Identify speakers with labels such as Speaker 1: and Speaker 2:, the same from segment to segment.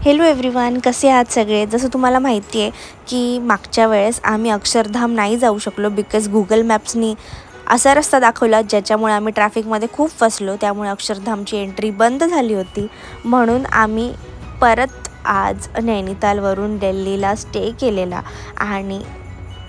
Speaker 1: Hello everyone, कसे आहात सगळे. जसं तुम्हाला माहिती आहे की मागच्या वेळेस आम्ही अक्षरधाम नाही जाऊ शकलो बिकॉज गुगल मॅप्सनी असा रस्ता दाखवला ज्याच्यामुळे आम्ही ट्रॅफिकमध्ये खूप फसलो. त्यामुळे अक्षरधामची एंट्री बंद झाली होती. म्हणून आम्ही परत आज नैनितालवरून दिल्लीला स्टे केलेला आणि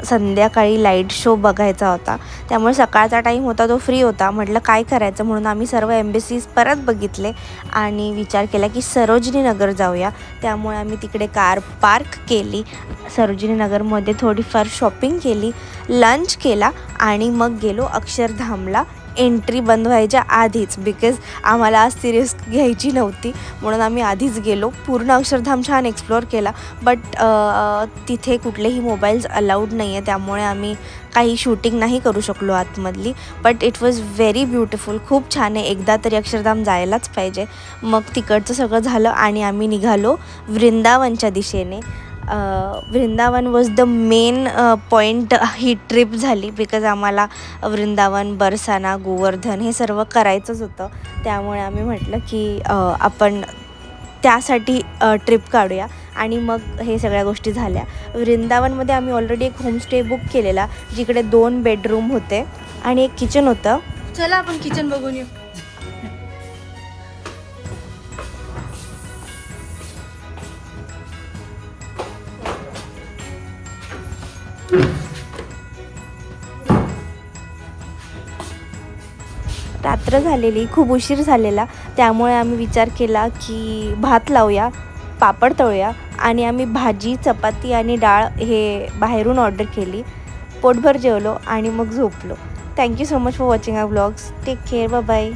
Speaker 1: संध्याकाळी लाईट शो बघायचा होता. त्यामुळे सकाळचा टाईम होता, तो फ्री होता. म्हटलं काय करायचं, म्हणून आम्ही सर्व एम्बेसीज परत बघितले आणि विचार केला की सरोजिनी नगर जाऊया. त्यामुळे आम्ही तिकडे कार पार्क केली, सरोजिनी नगरमध्ये थोडीफार शॉपिंग केली, लंच केला आणि मग गेलो अक्षरधामला एंट्री बंद व्हायच्या आधीच. बिकॉज आम्हाला आज ती रिस्क घ्यायची नव्हती, म्हणून आम्ही आधीच गेलो. पूर्ण अक्षरधाम छान एक्सप्लोअर केला. बट तिथे कुठलेही मोबाईल्स अलाउड नाही आहे, त्यामुळे आम्ही काही शूटिंग नाही करू शकलो आतमधली. But it was very beautiful, खूप छान आहे. एकदा तरी अक्षरधाम जायलाच पाहिजे. मग तिकडचं सगळं झालं आणि आम्ही निघालो वृंदावनच्या दिशेने. Vrindavan was the main point he trip झाली बिकॉज आम्हाला वृंदावन, बरसाना, गोवर्धन हे सर्व करायचंच होतं. त्यामुळे आम्ही म्हटलं की आपण त्यासाठी ट्रिप काढूया आणि मग हे सगळ्या गोष्टी झाल्या. वृंदावनमध्ये आम्ही ऑलरेडी एक होमस्टे बुक केलेला, जिकडे 2 बेडरूम होते आणि एक किचन होतं.
Speaker 2: चला आपण किचन बघून येऊ.
Speaker 1: रात्र झालेली, खूप उशीर झालेला. त्यामुळे आम्ही विचार केला की भात लावूया, पापड तळूया आणि आम्ही भाजी, चपाती आणि डाळ हे बाहेरून ऑर्डर केली. पोटभर जेवलो आणि मग झोपलो. Thank you so much for watching our vlogs. Take care. Bye bye.